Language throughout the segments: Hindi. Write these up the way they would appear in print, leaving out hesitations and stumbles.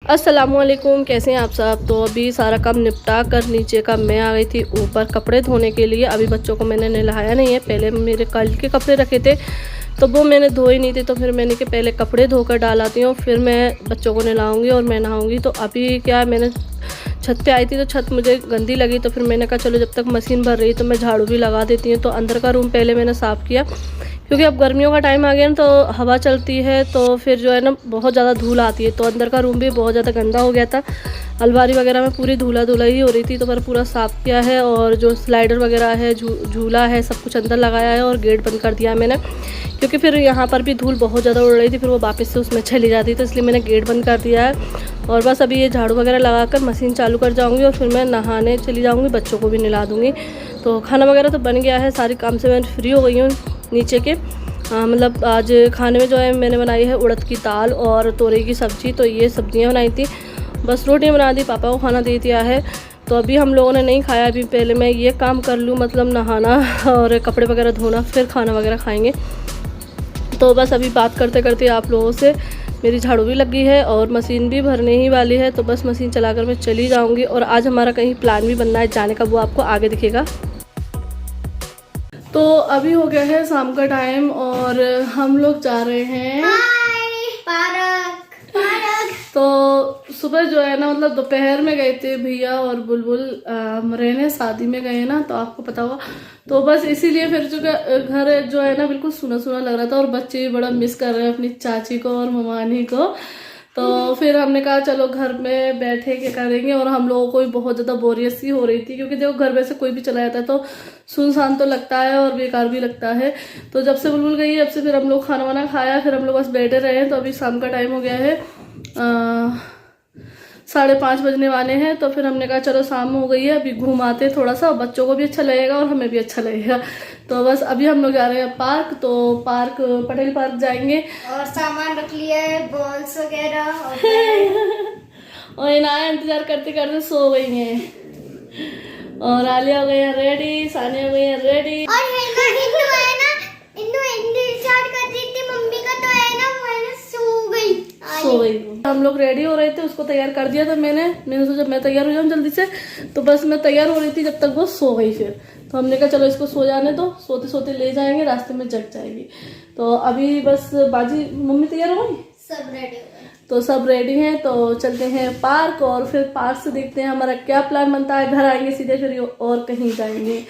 अस्सलामुअलैकुम, कैसे हैं आप सब। तो अभी सारा काम निपटा कर नीचे का मैं आ गई थी ऊपर कपड़े धोने के लिए। अभी बच्चों को मैंने नहलाया नहीं है, पहले मेरे कल के कपड़े रखे थे तो वो मैंने धोए नहीं थे, तो फिर मैंने कि पहले कपड़े धोकर डालाती हूँ, फिर मैं बच्चों को नहलाऊँगी और मैं नहाऊँगी। तो अभी क्या, मैंने छत पे आई थी तो छत मुझे गंदी लगी, तो फिर मैंने कहा चलो जब तक मशीन भर रही तो मैं झाड़ू भी लगा देती हूँ। तो अंदर का रूम पहले मैंने साफ़ किया, क्योंकि अब गर्मियों का टाइम आ गया ना, तो हवा चलती है तो फिर जो है ना बहुत ज़्यादा धूल आती है। तो अंदर का रूम भी बहुत ज़्यादा गंदा हो गया था, अलमारी वगैरह में पूरी धूला ही हो रही थी। तो मैंने पूरा साफ़ किया है और जो स्लाइडर वगैरह है, झूला है, सब कुछ अंदर लगाया है और गेट बंद कर दिया मैंने, क्योंकि फिर यहाँ पर भी धूल बहुत ज़्यादा उड़ रही थी, फिर वो वापस से उसमें चली जाती, तो इसलिए मैंने गेट बंद कर दिया है। और बस अभी ये झाड़ू वगैरह लगाकर मशीन चालू कर जाऊँगी और फिर मैं नहाने चली जाऊँगी, बच्चों को भी नहला दूँगी। तो खाना वगैरह तो बन गया है, सारी काम से मैं फ्री हो गई हूँ नीचे के। मतलब आज खाने में जो है मैंने बनाई है उड़द की दाल और तोरई की सब्ज़ी। तो ये सब्जियां बनाई थी, बस रोटी बना दी, पापा को खाना दे दिया है। तो अभी हम लोगों ने नहीं खाया, अभी पहले मैं ये काम कर लूँ, मतलब नहाना और कपड़े वगैरह धोना, फिर खाना वगैरह खाएंगे। तो बस अभी बात करते करते आप लोगों से मेरी झाड़ू भी लगी है और मशीन भी भरने ही वाली है, तो बस मशीन चलाकर मैं चली जाऊँगी। और आज हमारा कहीं प्लान भी बनना है जाने का, वो आपको आगे दिखेगा। तो अभी हो गया है शाम का टाइम और हम लोग जा रहे हैं पार्क। तो सुबह जो है ना, मतलब दोपहर में गए थे भैया और बुलबुल रहने, शादी में गए ना, तो आपको पता होगा। तो बस इसीलिए फिर जो घर जो है ना बिल्कुल सूना सूना लग रहा था और बच्चे भी बड़ा मिस कर रहे हैं अपनी चाची को और ममानी को। तो फिर हमने कहा चलो घर में बैठे के करेंगे। और हम लोगों को भी बहुत ज़्यादा बोरियत सी हो रही थी, क्योंकि देखो घर में से कोई भी चला जाता है तो सुनसान तो लगता है और बेकार भी लगता है। तो जब से बुलबुल गई जब से फिर हम लोग खाना वाना खाया, फिर हम लोग बस बैठे रहे। तो अभी शाम का टाइम हो गया है, 5:30 बजने वाले हैं। तो फिर हमने कहा चलो शाम हो गई है, अभी घुमाते थोड़ा सा, बच्चों को भी अच्छा लगेगा और हमें भी अच्छा लगेगा। तो बस अभी हम लोग जा रहे हैं पार्क। तो पार्क पटेल पार्क जाएंगे और सामान रख लिया है, बॉल्स वगैरह और इनाया इंतजार करते करते सो गई हैं। और आलिया हो गई है रेडी, सानिया हो गई है रेडी। और इंदु स्टार्ट कर दी थी मम्मी का, तो है ना वो है ना सो गई। हम लोग रेडी हो रहे थे, उसको तैयार कर दिया था मैंने सोचा मैं तैयार हो जाऊँ जल्दी से। तो बस मैं तैयार हो रही थी जब तक वो सो गई। फिर तो हमने कहा चलो इसको सो जाने दो, सोते सोते ले जाएंगे, रास्ते में जग जाएगी। तो अभी बस बाजी मम्मी तैयार हो गई, सब रेडी हो गए। तो सब रेडी हैं, तो चलते हैं पार्क और फिर पार्क से देखते हैं हमारा क्या प्लान बनता है। घर आएंगे सीधे फिर और कहीं जाएंगे।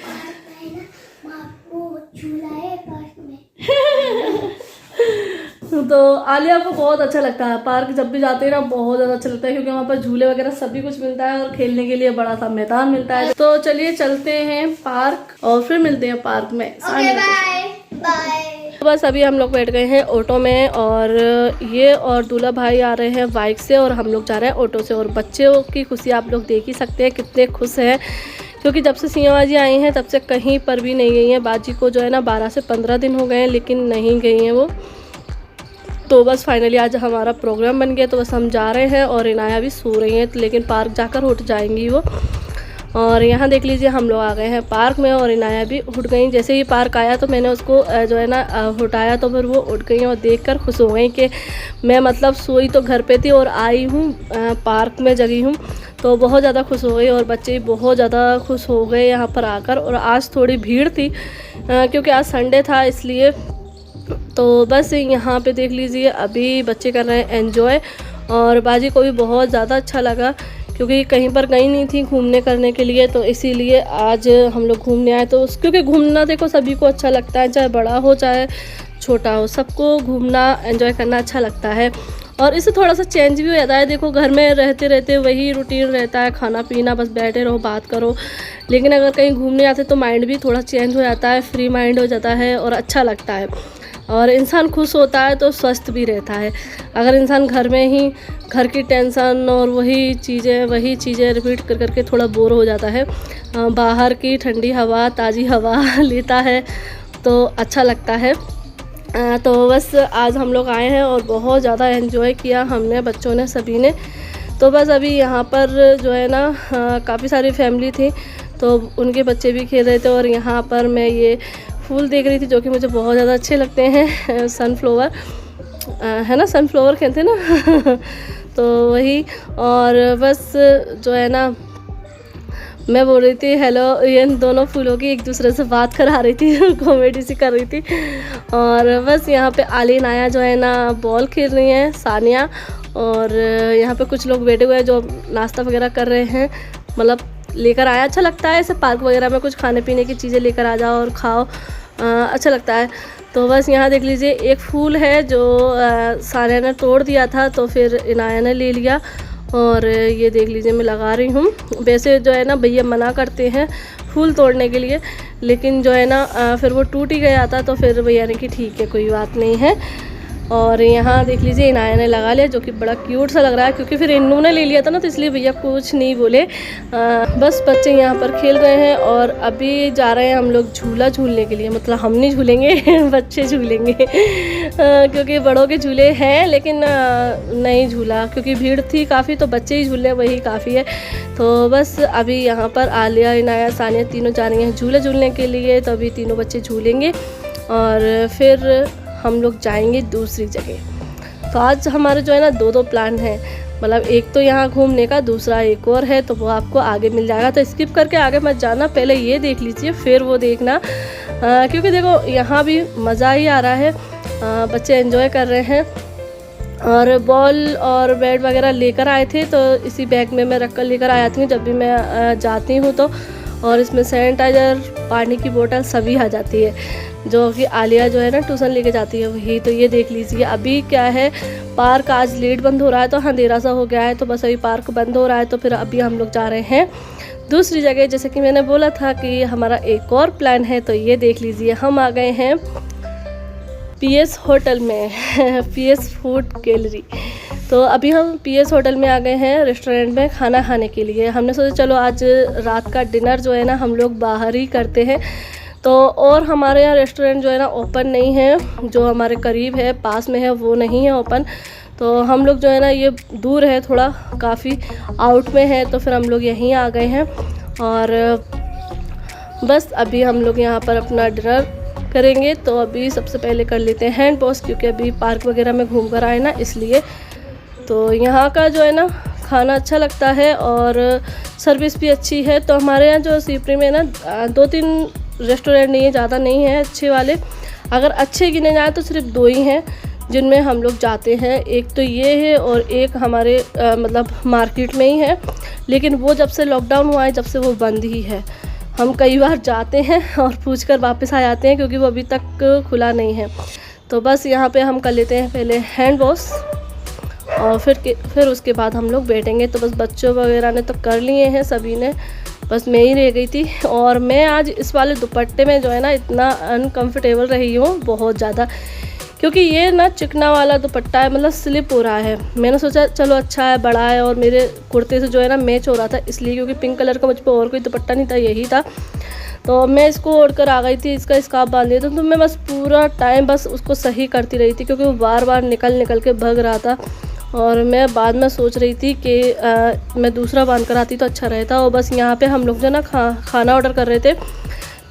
तो आलिया को बहुत अच्छा लगता है पार्क, जब भी जाते हैं ना बहुत ज़्यादा अच्छा लगता है, क्योंकि वहाँ पर झूले वगैरह सभी कुछ मिलता है और खेलने के लिए बड़ा सा मैदान मिलता है। तो चलिए चलते हैं पार्क और फिर मिलते हैं पार्क में। Okay bye bye. बस अभी हम लोग बैठ गए हैं ऑटो में और ये और दूल्हा भाई आ रहे हैं बाइक से और हम लोग जा रहे हैं ऑटो से। और बच्चों की खुशी आप लोग देख ही सकते हैं कितने खुश हैं, क्योंकि जब से सिया बाजी आई हैं तब से कहीं पर भी नहीं गई हैं। बाजी को जो है ना 12 से 15 दिन हो गए हैं, लेकिन नहीं गई हैं वो। तो बस फाइनली आज हमारा प्रोग्राम बन गया, तो बस हम जा रहे हैं और इनाया भी सो रही हैं, तो लेकिन पार्क जाकर उठ जाएंगी वो। और यहाँ देख लीजिए हम लोग आ गए हैं पार्क में और इनाया भी उठ गई। जैसे ही पार्क आया तो मैंने उसको जो है ना उठाया, तो फिर वो उठ गई और देखकर खुश हो गई कि मैं मतलब सोई तो घर पे थी और आई हूँ पार्क में जगी हूँ। तो बहुत ज़्यादा खुश हो गई और बच्चे भी बहुत ज़्यादा खुश हो गए यहाँ पर आकर। और आज थोड़ी भीड़ थी क्योंकि आज संडे था इसलिए। तो बस यहाँ पे देख लीजिए अभी बच्चे कर रहे हैं एंजॉय और बाजी को भी बहुत ज़्यादा अच्छा लगा, क्योंकि कहीं पर गई नहीं थी घूमने करने के लिए, तो इसीलिए आज हम लोग घूमने आए। तो क्योंकि घूमना देखो सभी को अच्छा लगता है, चाहे बड़ा हो चाहे छोटा हो, सबको घूमना एंजॉय करना अच्छा लगता है। और इससे थोड़ा सा चेंज भी हो जाता है। देखो घर में रहते रहते वही रूटीन रहता है, खाना पीना, बस बैठे रहो बात करो। लेकिन अगर कहीं घूमने आते तो माइंड भी थोड़ा चेंज हो जाता है, फ्री माइंड हो जाता है और अच्छा लगता है। और इंसान खुश होता है तो स्वस्थ भी रहता है। अगर इंसान घर में ही घर की टेंशन और वही चीज़ें रिपीट कर करके थोड़ा बोर हो जाता है, बाहर की ठंडी हवा, ताज़ी हवा लेता है तो अच्छा लगता है। तो बस आज हम लोग आए हैं और बहुत ज़्यादा एंजॉय किया हमने, बच्चों ने, सभी ने। तो बस अभी यहाँ पर जो है ना काफ़ी सारी फैमिली थी, तो उनके बच्चे भी खेल रहे थे। और यहाँ पर मैं ये फूल देख रही थी जो कि मुझे बहुत ज़्यादा अच्छे लगते हैं, सनफ्लावर है ना, सनफ्लावर कहते हैं ना तो वही। और बस जो है ना, मैं बोल रही थी हेलो, ये दोनों फूलों की एक दूसरे से बात करा रही थी कॉमेडी सी कर रही थी। और बस यहाँ पे आलिन आया जो है ना बॉल खेल रही हैं सानिया, और यहाँ पे कुछ लोग बैठे हुए हैं जो नाश्ता वगैरह कर रहे हैं। मतलब लेकर आया, अच्छा लगता है ऐसे पार्क वगैरह में कुछ खाने पीने की चीज़ें लेकर आ जाओ और खाओ, अच्छा लगता है। तो बस यहाँ देख लीजिए एक फूल है जो सानिया ने तोड़ दिया था, तो फिर इनाया ने ले लिया और ये देख लीजिए मैं लगा रही हूँ। वैसे जो है ना भैया मना करते हैं फूल तोड़ने के लिए, लेकिन जो है ना फिर वो टूट ही गया था, तो फिर भैया ने कि ठीक है कोई बात नहीं है। और यहाँ देख लीजिए इनाया ने लगा लिया, जो कि बड़ा क्यूट सा लग रहा है, क्योंकि फिर इन्नू ने ले लिया था ना, तो इसलिए भैया कुछ नहीं बोले। बस बच्चे यहाँ पर खेल रहे हैं और अभी जा रहे हैं हम लोग झूला झूलने के लिए। मतलब हम नहीं झूलेंगे बच्चे झूलेंगे क्योंकि बड़ों के झूले हैं लेकिन नहीं झूला, क्योंकि भीड़ थी काफ़ी, तो बच्चे ही झूले वही काफ़ी है। तो बस अभी यहाँ पर आलिया, इनाया, सानिया तीनों जा रही हैं झूले झूलने के लिए, तो अभी तीनों बच्चे झूलेंगे और फिर हम लोग जाएंगे दूसरी जगह। तो आज हमारे जो है ना दो प्लान है, मतलब एक तो यहाँ घूमने का, दूसरा एक और है, तो वो आपको आगे मिल जाएगा। तो स्किप करके आगे मत जाना, पहले ये देख लीजिए फिर वो देखना, क्योंकि देखो यहाँ भी मज़ा ही आ रहा है, बच्चे एंजॉय कर रहे हैं। और बॉल और बैट वगैरह लेकर आए थे, तो इसी बैग में मैं रख कर लेकर आ जाती हूँ जब भी मैं जाती हूँ तो। और इसमें सैनिटाइज़र, पानी की बोतल सभी आ जाती है, जो कि आलिया जो है ना ट्यूशन लेके जाती है वही। तो ये देख लीजिए अभी क्या है, पार्क आज लेट बंद हो रहा है, तो अंधेरा सा हो गया है, तो बस अभी पार्क बंद हो रहा है। तो फिर अभी हम लोग जा रहे हैं दूसरी जगह, जैसे कि मैंने बोला था कि हमारा एक और प्लान है। तो ये देख लीजिए हम आ गए हैं पीएस होटल में पीएस फूड गैलरी। तो अभी हम पीएस होटल में आ गए हैं, रेस्टोरेंट में खाना खाने के लिए। हमने सोचा चलो आज रात का डिनर जो है ना हम लोग बाहर ही करते हैं। तो और हमारे यहाँ रेस्टोरेंट जो है ना ओपन नहीं है, जो हमारे करीब है पास में है वो नहीं है ओपन। तो हम लोग जो है ना ये दूर है थोड़ा, काफ़ी आउट में है, तो फिर हम लोग यहीं आ गए हैं। और बस अभी हम लोग यहाँ पर अपना डिनर करेंगे। तो अभी सबसे पहले कर लेते हैं हैंड वॉश, क्योंकि अभी पार्क वगैरह में घूम कर आए ना इसलिए। तो यहाँ का जो है ना खाना अच्छा लगता है और सर्विस भी अच्छी है। तो हमारे यहाँ जो सीपरी में ना 2-3 रेस्टोरेंट नहीं है, ज़्यादा नहीं है अच्छे वाले। अगर अच्छे गिने जाए तो सिर्फ 2 ही हैं जिनमें हम लोग जाते हैं। एक तो ये है और एक हमारे मतलब मार्केट में ही है, लेकिन वो जब से लॉकडाउन हुआ है जब से वो बंद ही है। हम कई बार जाते हैं और पूछकर वापस आ जाते हैं, क्योंकि वो अभी तक खुला नहीं है। तो बस यहाँ पे हम कर लेते हैं पहले हैंड वॉश और फिर उसके बाद हम लोग बैठेंगे। तो बस बच्चों वगैरह ने तो कर लिए हैं सभी ने, बस मैं ही रह गई थी। और मैं आज इस वाले दुपट्टे में जो है ना इतना अनकंफर्टेबल रही हूँ बहुत ज़्यादा, क्योंकि ये ना चिकना वाला दुपट्टा है, मतलब स्लिप हो रहा है। मैंने सोचा चलो अच्छा है, बड़ा है और मेरे कुर्ते से जो है ना मैच हो रहा था इसलिए, क्योंकि पिंक कलर का मुझ पर और कोई दुपट्टा नहीं था, यही था। तो मैं इसको ओढ़ कर आ गई थी, इसका स्कार्फ बांध लिया था। तो मैं बस पूरा टाइम बस उसको सही करती रही थी, क्योंकि वो बार बार निकल के भग रहा था। और मैं बाद में सोच रही थी कि मैं दूसरा बांध कर आती तो अच्छा रहता। और बस यहाँ पे हम लोग जो ना खाना ऑर्डर कर रहे थे,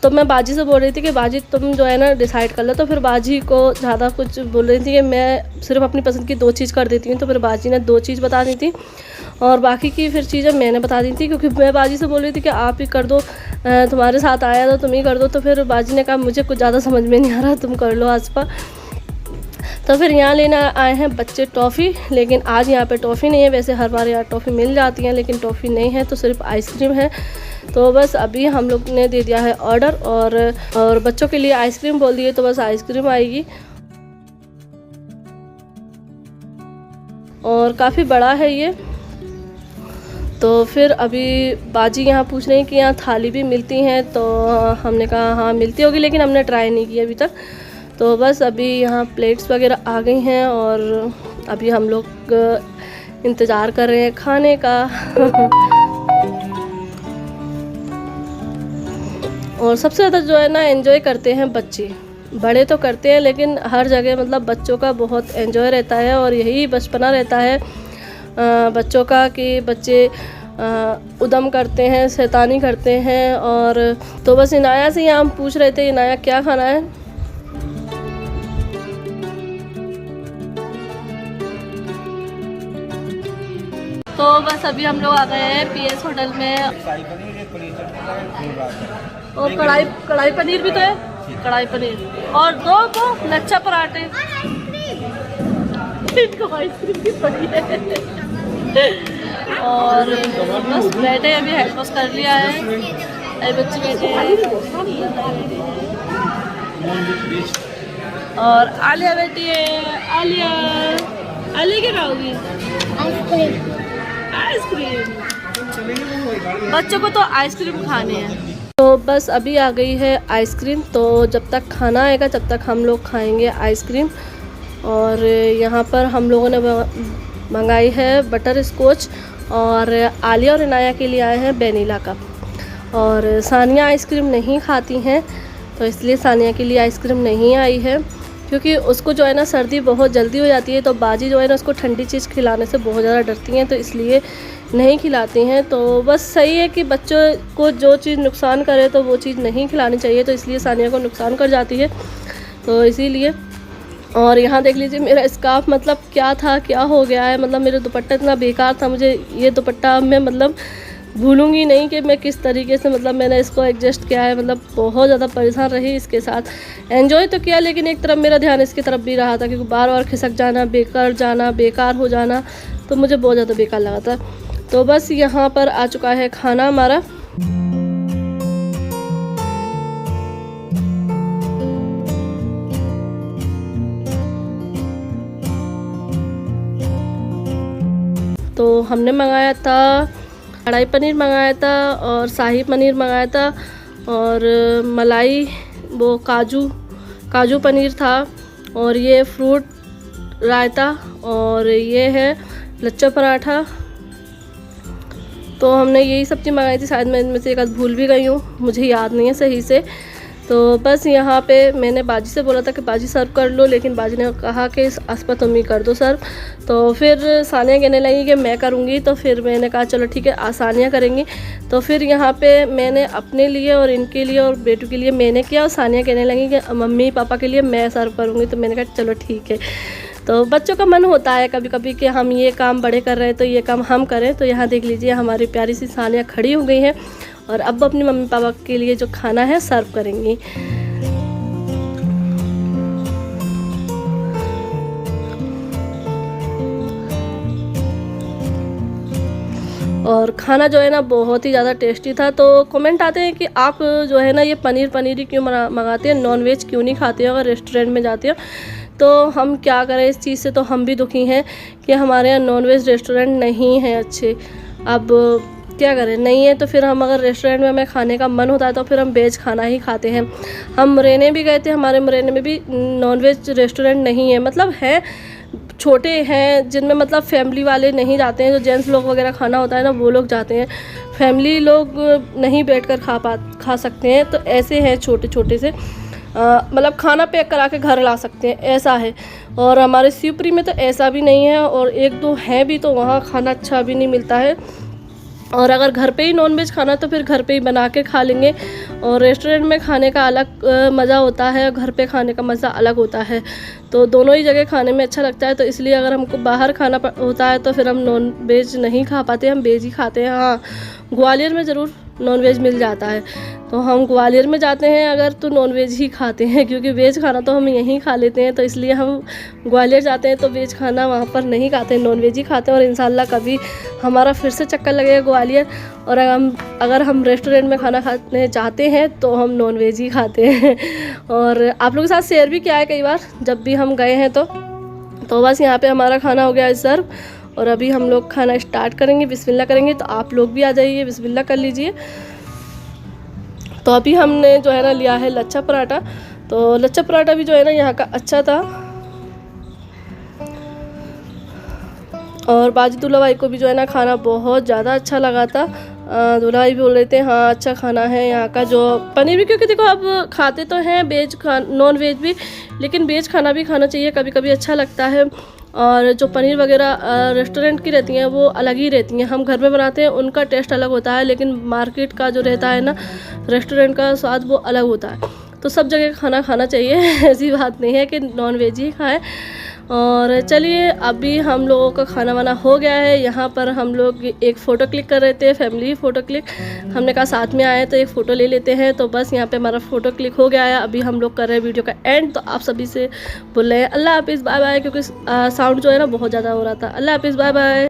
तो मैं बाजी से बोल रही थी कि बाजी तुम जो है ना डिसाइड कर लो। तो फिर बाजी को ज़्यादा कुछ बोल रही थी कि मैं सिर्फ अपनी पसंद की 2 चीज़ कर देती हूँ। तो फिर बाजी ने 2 चीज़ बता दी थी और बाकी की फिर चीज़ें मैंने बता दी थी, क्योंकि मैं बाजी से बोल रही थी कि आप ही कर दो, तुम्हारे साथ आया तो तुम ही कर दो। तो फिर बाजी ने कहा मुझे कुछ ज़्यादा समझ में नहीं आ रहा, तुम कर लो आज पर। तो फिर यहाँ लेने आए हैं बच्चे टॉफ़ी, लेकिन आज यहाँ पे टॉफ़ी नहीं है। वैसे हर बार यहाँ टॉफ़ी मिल जाती है, लेकिन टॉफ़ी नहीं है, तो सिर्फ आइसक्रीम है। तो बस अभी हम लोग ने दे दिया है ऑर्डर और बच्चों के लिए आइसक्रीम बोल दिए, तो बस आइसक्रीम आएगी। और काफ़ी बड़ा है ये। तो फिर अभी बाजी यहाँ पूछ रही हैं कि यहाँ थाली भी मिलती हैं, तो हमने कहा हाँ मिलती होगी, लेकिन हमने ट्राई नहीं किया अभी तक। तो बस अभी यहाँ प्लेट्स वगैरह आ गई हैं और अभी हम लोग इंतज़ार कर रहे हैं खाने का और सबसे ज़्यादा जो है ना एंजॉय करते हैं बच्चे, बड़े तो करते हैं लेकिन हर जगह मतलब बच्चों का बहुत एंजॉय रहता है। और यही बचपना रहता है बच्चों का कि बच्चे उद्यम करते हैं, शैतानी करते हैं। और तो बस इनाया से यहाँ हम पूछ रहे थे इनाया क्या खाना है। तो बस अभी हम लोग आ गए हैं PS होटल में। और कढ़ाई पनीर भी तो है, कढ़ाई पनीर और दो लच्छा पराठे, इनको आइसक्रीम भी पड़ी है। और बस बैठे अभी हेड वॉश कर लिया है, अरे बच्चे बैठे हैं और आलिया बैठी है। आलिया क्या खाओगी? आइसक्रीम। बच्चों को तो आइसक्रीम खाने हैं। तो बस अभी आ गई है आइसक्रीम, तो जब तक खाना आएगा तब तक हम लोग खाएंगे आइसक्रीम। और यहाँ पर हम लोगों ने मंगाई है बटर स्कॉच और आलिया और इनाया के लिए आए हैं वेनिला का। और सानिया आइसक्रीम नहीं खाती हैं तो इसलिए सानिया के लिए आइसक्रीम नहीं आई है, क्योंकि उसको जो है ना सर्दी बहुत जल्दी हो जाती है। तो बाजी जो है ना उसको ठंडी चीज़ खिलाने से बहुत ज़्यादा डरती हैं, तो इसलिए नहीं खिलाती हैं। तो बस सही है कि बच्चों को जो चीज़ नुकसान करे तो वो चीज़ नहीं खिलानी चाहिए, तो इसलिए सानिया को नुकसान कर जाती है, तो इसीलिए। और यहाँ देख लीजिए मेरा स्कार्फ, मतलब क्या था क्या हो गया है, मतलब मेरा दुपट्टा इतना बेकार था। मुझे ये दुपट्टा मैं मतलब भूलूंगी नहीं कि मैं किस तरीके से मतलब मैंने इसको एडजस्ट किया है। मतलब बहुत ज़्यादा परेशान रही इसके साथ। एंजॉय तो किया, लेकिन एक तरफ मेरा ध्यान इसकी तरफ भी रहा था, क्योंकि बार बार खिसक जाना, बेकार हो जाना, तो मुझे बहुत ज़्यादा बेकार लगा था। तो बस यहाँ पर आ चुका है खाना हमारा। तो हमने मंगाया था कढ़ाई पनीर मंगाया था और शाही पनीर मंगाया था और मलाई वो काजू पनीर था, और ये फ्रूट रायता, और ये है लच्छा पराठा। तो हमने यही सब्ज़ी मंगाई थी, शायद मैं इनमें से एक आध भूल भी गई हूँ, मुझे याद नहीं है सही से। तो बस यहाँ पे मैंने बाजी से बोला था कि बाजी सर्व कर लो, लेकिन बाजी ने कहा कि आसपा तुम ही कर दो सर्व। तो फिर सानिया कहने लगी कि मैं करूँगी, तो फिर मैंने कहा चलो ठीक है सानिया करेंगी। तो फिर यहाँ पे मैंने अपने लिए और इनके लिए और बेटू के लिए मैंने किया, और सानिया कहने लगी कि मम्मी पापा के लिए मैं सर्व करूँगी। तो मैंने कहा चलो ठीक है। तो बच्चों का मन होता है कभी कभी कि हम ये काम बड़े कर रहे हैं तो ये काम हम करें। तो यहाँ देख लीजिए हमारी प्यारी सी सानिया खड़ी हो गई है और अब अपनी मम्मी पापा के लिए जो खाना है सर्व करेंगी। और खाना जो है ना बहुत ही ज़्यादा टेस्टी था। तो कमेंट आते हैं कि आप जो है ना ये पनीर क्यों मंगाते हैं, नॉनवेज क्यों नहीं खाते हो अगर रेस्टोरेंट में जाते हो। तो हम क्या करें, इस चीज़ से तो हम भी दुखी हैं कि हमारे यहाँ नॉनवेज रेस्टोरेंट नहीं है अच्छे। अब क्या करें, नहीं है तो फिर हम अगर रेस्टोरेंट में हमें खाने का मन होता है तो फिर हम वेज खाना ही खाते हैं। हम मुरैना भी गए थे, हमारे मुरैना में भी नॉनवेज रेस्टोरेंट नहीं है, मतलब है छोटे हैं जिनमें मतलब फैमिली वाले नहीं जाते हैं, जो जेंट्स लोग वगैरह खाना होता है ना वो लोग जाते हैं, फैमिली लोग नहीं बैठकर खा सकते हैं। तो ऐसे हैं छोटे छोटे से, मतलब खाना पैक करा के घर ला सकते हैं, ऐसा है। और हमारे शिवपुरी में तो ऐसा भी नहीं है, और एक दो हैं भी तो वहाँ खाना अच्छा भी नहीं मिलता है। और अगर घर पे ही नॉनवेज खाना तो फिर घर पे ही बना के खा लेंगे। और रेस्टोरेंट में खाने का अलग मज़ा होता है, घर पे खाने का मज़ा अलग होता है। तो दोनों ही जगह खाने में अच्छा लगता है। तो इसलिए अगर हमको बाहर खाना होता है तो फिर हम नॉन वेज नहीं खा पाते, हम वेज ही खाते हैं। हाँ, ग्वालियर में ज़रूर नॉनवेज मिल जाता है, तो हम ग्वालियर में जाते हैं अगर तो नॉनवेज ही खाते हैं, क्योंकि वेज खाना तो हम यहीं खा लेते हैं। तो इसलिए हम ग्वालियर जाते हैं तो वेज खाना वहाँ पर नहीं खाते हैं, नॉनवेज ही खाते हैं। और इंशाल्लाह कभी हमारा फिर से चक्कर लगेगा ग्वालियर, और अगर हम रेस्टोरेंट में खाना खाने चाहते हैं तो हम नॉनवेज ही खाते हैं। और आप लोगों के साथ शेयर भी किया है कई बार जब भी हम गए हैं। तो बस यहाँ पे हमारा खाना हो गया है सर्व, और अभी हम लोग खाना स्टार्ट करेंगे, बिस्मिल्लाह करेंगे। तो आप लोग भी आ जाइए, बिस्मिल्लाह कर लीजिए। तो अभी हमने जो है ना लिया है लच्छा पराठा। तो लच्छा पराठा भी जो है ना यहाँ का अच्छा था, और बाजी दूल्हा भाई को भी जो है ना खाना बहुत ज़्यादा अच्छा लगा था। दूल्हा भाई बोल रहे थे हाँ अच्छा खाना है यहाँ का, जो पनीर भी, क्योंकि देखो अब खाते तो हैं वेज नॉन वेज भी, लेकिन वेज खाना भी खाना चाहिए, कभी कभी अच्छा लगता है। और जो पनीर वगैरह रेस्टोरेंट की रहती हैं वो अलग ही रहती हैं, हम घर में बनाते हैं उनका टेस्ट अलग होता है, लेकिन मार्केट का जो रहता है ना रेस्टोरेंट का स्वाद वो अलग होता है। तो सब जगह खाना खाना चाहिए, ऐसी बात नहीं है कि नॉन वेज ही खाएं। और चलिए अभी हम लोगों का खाना वाना हो गया है। यहाँ पर हम लोग एक फ़ोटो क्लिक कर रहे थे, फैमिली फ़ोटो क्लिक। हमने कहा साथ में आए तो एक फ़ोटो ले लेते हैं, तो बस यहाँ पे हमारा फ़ोटो क्लिक हो गया है। अभी हम लोग कर रहे हैं वीडियो का एंड। तो आप सभी से बोल रहे हैं अल्लाह हाफिज़, बाय बाय, क्योंकि साउंड जो है ना बहुत ज़्यादा हो रहा था। अल्लाह हाफिज़, बाय बाय।